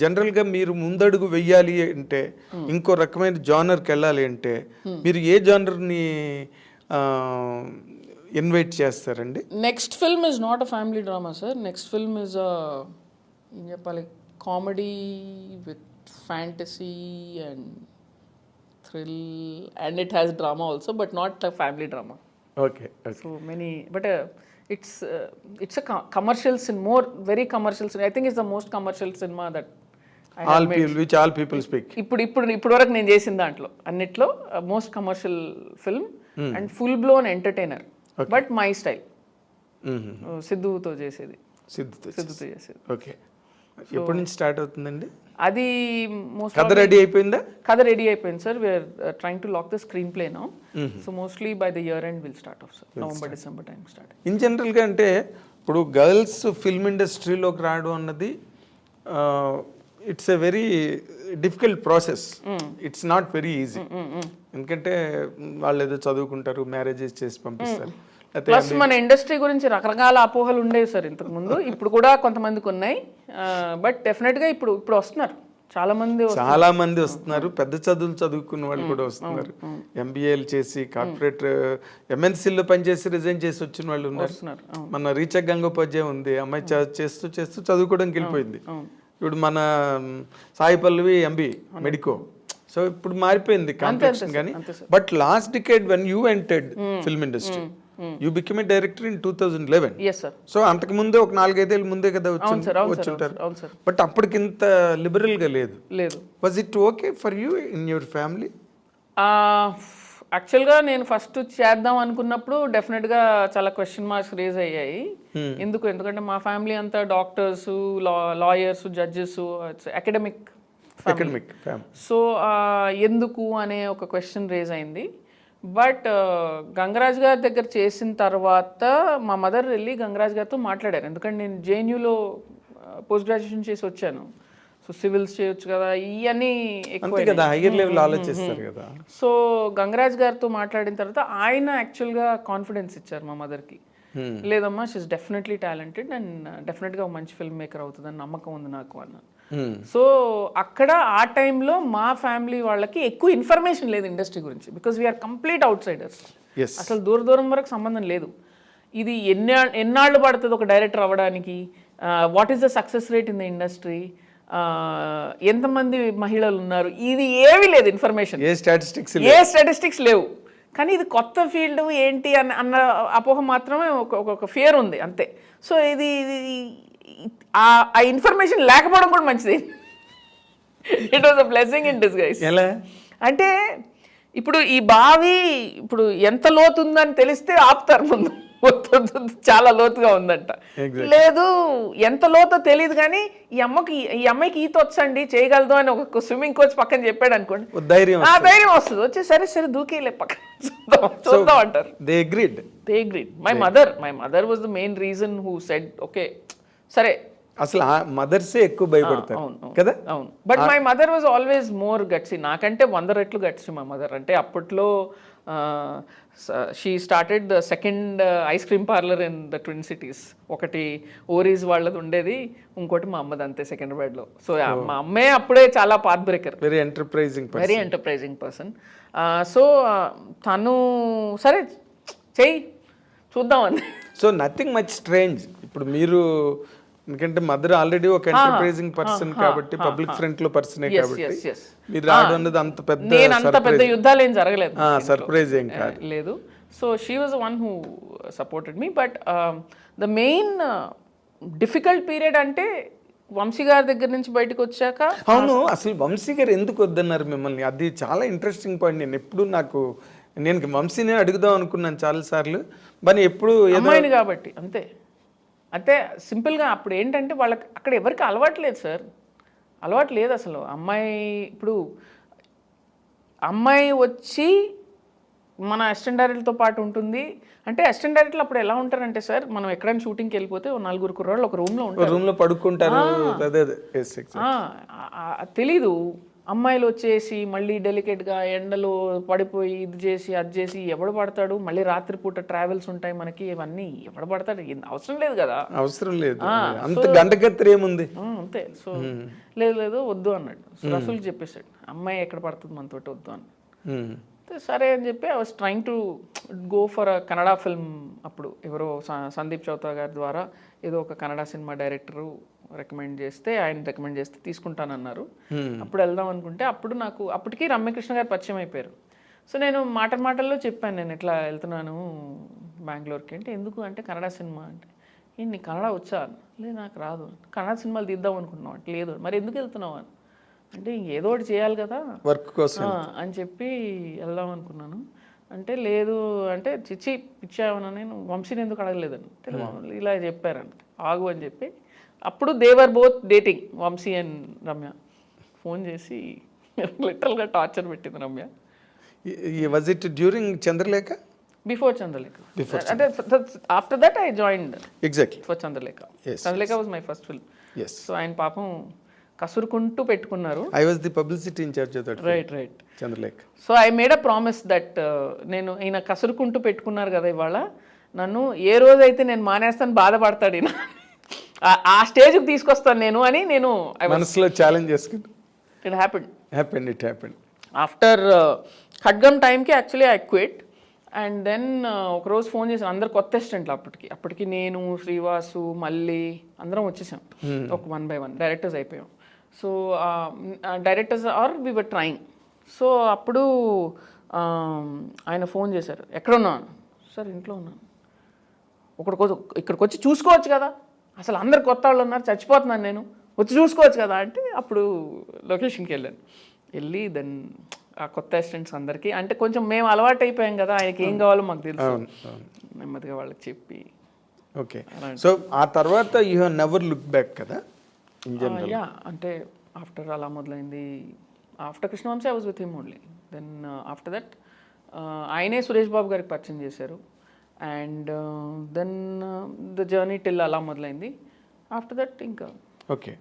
జనరల్గా మీరు ముందడుగు వెయ్యాలి అంటే, ఇంకో రకమైన జానర్కి వెళ్ళాలి అంటే మీరు ఏ జానర్ని ఇన్వైట్ చేస్తారండి? Next film is not a family drama sir. Next film is ఏం చెప్పాలి, comedy with fantasy and thrill and it has drama also, but not a family drama. Okay. So many, but it's a commercial cinema, more very commercial cinema. I think it's the most commercial cinema that I have made. Which all people speak. ఇప్పుడు వరకు నేను చేసిన దాంట్లో అన్నిట్లో most commercial film and full blown entertainer, but my style. సిద్ధుతో చేసేది. Okay. ఎప్పటి నుంచి స్టార్ట్ అవుతుందండి అది? మోస్ట్ కథ రెడీ అయిపోయిందా? కథ రెడీ అయిపోయింది sir. We're trying to lock the screenplay now. So mostly by the year end will start off sir. November December time start. In జనరల్గా అంటే ఇప్పుడు గర్ల్స్ ఫిల్మ్ ఇండస్ట్రీలోకి రావడం అన్నది it's a very difficult process. It's not very easy. ఎందుకంటే వాళ్ళు ఏదో చదువుకుంటారు, మ్యారేజెస్ చేసి పంపిస్తారు. ప్లస్ మన ఇండస్ట్రీ గురించి రకరకాల అపోహలు ఉండేవి సార్ ఇంతకు ముందు. ఇప్పుడు కూడా కొంతమందికి ఉన్నాయి, బట్ డెఫినెట్గా ఇప్పుడు వస్తున్నారు చాలా మంది వస్తున్నారు. పెద్ద చదువులు చదువుకున్న వాళ్ళు కూడా వస్తున్నారు. ఎంబీఏలు చేసి కార్పొరేట్ ఎంఎన్సీలో పనిచేసి రిజైన్ చేసి వచ్చిన వాళ్ళు ఉన్నారు. మన రీచా గంగోపాధ్యాయ ఉంది, అమ్మాయి చేస్తూ చదువుకోవడానికి వెళ్ళిపోయింది. ఇప్పుడు మన Sai Pallavi MB medico. So ఇప్పుడు మారిపోయింది కాంపిటీషన్. కానీ but last decade when you entered film industry, you become a director in 2011. So అంతకు ముందే ఒక 4-5 ఏళ్ళ ముందే కదా వచ్చుంటారు. బట్ అప్పటికి ఇంత లిబరల్ గా లేదు. Was it okay for you in your family? యాక్చువల్గా నేను ఫస్ట్ చేద్దాం అనుకున్నప్పుడు డెఫినెట్గా చాలా క్వశ్చన్ మార్క్స్ రేజ్ అయ్యాయి. ఎందుకంటే మా ఫ్యామిలీ అంతా doctors, lawyers, judges, academic. So ఎందుకు అనే ఒక క్వశ్చన్ రేజ్ అయింది. బట్ గంగరాజ్ గారి దగ్గర చేసిన తర్వాత మా మదర్ వెళ్ళి గంగరాజ్ గారితో మాట్లాడారు. ఎందుకంటే నేను జేఎన్యూలో పోస్ట్ గ్రాడ్యుయేషన్ చేసి వచ్చాను. సో సివిల్స్ చేయొచ్చు కదా, ఇవన్నీ ఎక్కువ. సో గంగరాజ్ గారితో మాట్లాడిన తర్వాత ఆయన యాక్చువల్గా కాన్ఫిడెన్స్ ఇచ్చారు మా మదర్కి. లేదమ్మా, షీఈస్ డెఫినెట్లీ టాలెంటెడ్ అండ్ డెఫినెట్గా ఒక మంచి ఫిల్మ్ మేకర్ అవుతుందని నమ్మకం ఉంది నాకు అన్నాను. సో అక్కడ ఆ టైంలో మా ఫ్యామిలీ వాళ్ళకి ఎక్కువ ఇన్ఫర్మేషన్ లేదు ఇండస్ట్రీ గురించి, because we are complete out Zydus. అసలు దూరం వరకు సంబంధం లేదు. ఇది ఎన్నాళ్ళు పడుతుంది ఒక డైరెక్టర్ అవ్వడానికి, what is the success rate in the industry, ఎంతమంది మహిళలు ఉన్నారు, ఇది ఏమీ లేదు ఇన్ఫర్మేషన్. ఏ స్టాటిస్టిక్స్ లేవు. కానీ ఇది కొత్త ఫీల్డ్ ఏంటి అన్న అపోహ మాత్రమే, ఒక ఫియర్ ఉంది అంతే. సో ఇది ఆ ఇన్ఫర్మేషన్ లేకపోవడం కూడా మంచిది. It was a blessing in disguise. అంటే ఇప్పుడు ఈ బావి ఇప్పుడు ఎంత లోతు ఉందని తెలిస్తే ఆపుతారు ముందు, చాలా లోతుగా ఉందంట. లేదు, ఎంత లోతో తెలియదు కానీ ఈ అమ్మాయికి ఈత వచ్చండి, చేయగలదు అని ఒక స్విమ్మింగ్ కోచ్ పక్కన చెప్పాడు అనుకోండి, ధైర్యం వస్తుంది. వచ్చి సరే దూకేలే పక్కన చూద్దాం అంటారు. They agreed. My mother was the main reason who said okay సరే. అసలు మదర్సే ఎక్కువ భయపడతారు కదా. అవును, but my mother was always more gutsy, నాకంటే 100 రెట్లు గట్సీ మా మదర్. అంటే అప్పట్లో she started the second ice cream parlour in the twin cities. ఒకటి ఓరీస్ వాళ్ళది ఉండేది, ఇంకోటి మా అమ్మది అంతే సెకండ్ బెడ్లో. సో మా అమ్మే అప్పుడే చాలా path breaker, very enterprising person. So తను సరే చెయ్యి చూద్దాం అంది. So nothing much strange. ఇప్పుడు మీరు ఎందుకంటే మదర్ ఆల్రెడీ ఒక ఎంటర్ప్రైజింగ్ పర్సన్ కాబట్టి, పబ్లిక్ ఫ్రంట్ లో పర్సనే కాబట్టి మీరు రావడం అనేది అంత పెద్ద యుద్ధాలు ఏం జరగలేదు, సర్ప్రైజ్ ఏం కాదు. లేదు. So she was one who supported me. But the main difficult period అంటే వంశీ గారి దగ్గర నుంచి బయటకు వచ్చాక. అవును, అసలు వంశీ గారు ఎందుకు వద్దన్నారు మిమ్మల్ని? అది చాలా ఇంట్రెస్టింగ్ పాయింట్. నేను ఎప్పుడు నేను వంశీనే అడుగుదాం అనుకున్నాను చాలా సార్లు, కానీ ఎప్పుడు అమ్మాయిని కాబట్టి అంతే సింపుల్గా. అప్పుడు ఏంటంటే వాళ్ళకి అక్కడ ఎవరికి అలవాటు లేదు సార్, అలవాటు లేదు అసలు. అమ్మాయి వచ్చి మన అసిస్టెంట్ డైరెక్టర్తో పాటు ఉంటుంది. అంటే అసిస్టెంట్ డైరెక్టర్లు అప్పుడు ఎలా ఉంటారంటే సార్, మనం ఎక్కడైనా షూటింగ్కి వెళ్ళిపోతే 4 కుర్రాళ్ళు ఒక రూమ్లో పడుకుంటారు. తెలీదు అమ్మాయిలు వచ్చేసి మళ్ళీ డెలికేట్గా ఎండలో పడిపోయి ఇది చేసి అది చేసి ఎవడు పడతాడు, మళ్ళీ రాత్రిపూట ట్రావెల్స్ ఉంటాయి మనకి, ఇవన్నీ ఎవడు పడతాడు, అవసరం లేదు కదా. అవసరం లేదు, అంత గంటకత్తి ఏముంది. అంతే. సో లేదు వద్దు అన్నాడు. సో రసూల్ చెప్పేశాడు, అమ్మాయి ఎక్కడ పడుతుంది మనతోటి, వద్దు అన్నాడు. సరే అని చెప్పి I was trying to go for a Kannada film. అప్పుడు ఎవరో సందీప్ చౌతా గారి ద్వారా ఏదో ఒక కన్నడ సినిమా డైరెక్టరు రికమెండ్ చేస్తే, ఆయన రికమెండ్ చేస్తే తీసుకుంటానన్నారు. అప్పుడు వెళ్దాం అనుకుంటే అప్పటికి రమ్యకృష్ణ గారు పరిచయం అయిపోయారు. సో నేను మాటల్లో చెప్పాను, నేను ఇట్లా వెళ్తున్నాను బెంగళూరుకి. అంటే ఎందుకు అంటే కన్నడ సినిమా అంటే, ఏంటి నీకు కన్నడ వచ్చా? లేదు నాకు రాదు. కన్నడ సినిమాలు తీద్దాం అనుకుంటున్నావు అంటే, లేదు. మరి ఎందుకు వెళ్తున్నావు అని అంటే, ఏదో ఒకటి చేయాలి కదా వర్క్ కోసం అని చెప్పి వెళ్దాం అనుకున్నాను. అంటే లేదు అంటే, చిచ్చి పిచ్చావనా, నేను వంశీని ఎందుకు అడగలేదని అంటే ఇలా చెప్పారంటే, ఆగు అని చెప్పి. అప్పుడు they were both dating, Vamsi and Ramya. Phone చేసి లిటరల్గా టార్చర్ పెట్టింది Ramya. Was it during Chandralekha? Before Chandralekha. అంటే after that I joined exactly for Chandralekha. Chandralekha was my first film. So ఆయన పాపం కసురుకుంటూ పెట్టుకున్నారు. I was the publicity in charge of that. Right Chandralekha. So I made a promise that నేను ఈయన కసురుకుంటూ పెట్టుకున్నారు కదా ఇవాళ, నన్ను ఏ రోజైతే నేను మానేస్తాను బాధపడతాడు ఈయన, ఆ స్టేజ్కి తీసుకొస్తాను నేను అని నేను మనసులో ఛాలెంజ్ చేసుకుంటా. It happened. ఆఫ్టర్ ఖడ్గం టైంకి actually I quit. And then ఒకరోజు ఫోన్ చేశాను, అందరు కొత్త అసిస్టెంట్లు అప్పటికి నేను, శ్రీవాసు, మళ్ళీ అందరం వచ్చేసాం ఒక 1 by 1 డైరెక్టర్స్ అయిపోయాం. So directors are we were trying. So అప్పుడు ఆయన ఫోన్ చేశారు, ఎక్కడున్నాను సార్? ఇంట్లో ఉన్నాను. ఇక్కడికి వచ్చి చూసుకోవచ్చు కదా, అసలు అందరు కొత్త వాళ్ళు ఉన్నారు, చచ్చిపోతున్నాను నేను, వచ్చి చూసుకోవచ్చు కదా అంటే, అప్పుడు లొకేషన్కి వెళ్ళి దెన్ ఆ కొత్త అసిస్టెంట్స్ అందరికీ అంటే కొంచెం మేము అలవాటు అయిపోయాం కదా, ఆయనకి ఏం కావాలో మాకు తెలుసు, నెమ్మదిగా వాళ్ళకి చెప్పి. ఓకే. సో ఆ తర్వాత you have never look back కదా? యా, అంటే ఆఫ్టర్ అలా మొదలైంది. After Krishna Vamsi I was with him only. Then after that ఆయనే సురేష్ బాబు గారికి పరిచయం చేశారు. And then the journey till అలా మొదలైంది. ఆఫ్టర్ దట్ ఇంకా ఓకే.